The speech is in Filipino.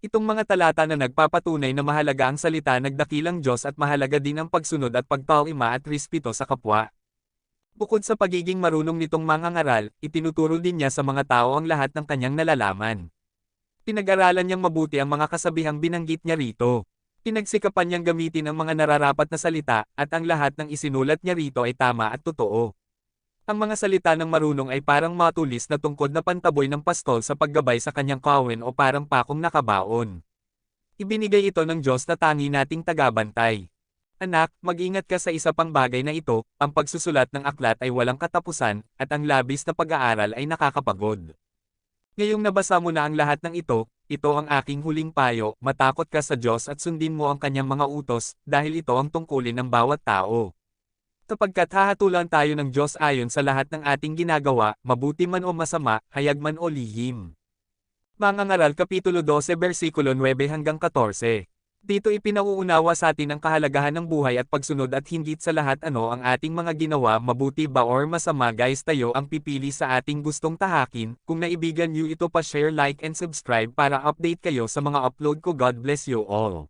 Itong mga talata na nagpapatunay na mahalaga ang salita nagdakilang Diyos at mahalaga din ang pagsunod at pagtaima at respeto sa kapwa. Bukod sa pagiging marunong nitong mangangaral, itinuturo din niya sa mga tao ang lahat ng kanyang nalalaman. Pinag-aralan niyang mabuti ang mga kasabihang binanggit niya rito. Pinagsikapan niyang gamitin ang mga nararapat na salita, at ang lahat ng isinulat niya rito ay tama at totoo. Ang mga salita ng marunong ay parang matulis na tungkod na pantaboy ng pastol sa paggabay sa kanyang kawin o parang pakong nakabaon. Ibinigay ito ng Diyos na tangi nating tagabantay. Anak, mag-ingat ka sa isa pang bagay na ito, ang pagsusulat ng aklat ay walang katapusan, at ang labis na pag-aaral ay nakakapagod. Ngayong nabasa mo na ang lahat ng ito ang aking huling payo, matakot ka sa Diyos at sundin mo ang kanyang mga utos, dahil ito ang tungkulin ng bawat tao. Sapagkat hahatulan tayo ng Diyos ayon sa lahat ng ating ginagawa, mabuti man o masama, hayag man o lihim. Mangangaral Kapitulo 12 versikulo 9 hanggang 14. Dito ipinauunawa sa atin ang kahalagahan ng buhay at pagsunod at higit sa lahat ano ang ating mga ginawa mabuti ba or masama guys tayo ang pipili sa ating gustong tahakin, kung naibigan niyo ito pa share like and subscribe para update kayo sa mga upload ko God bless you all.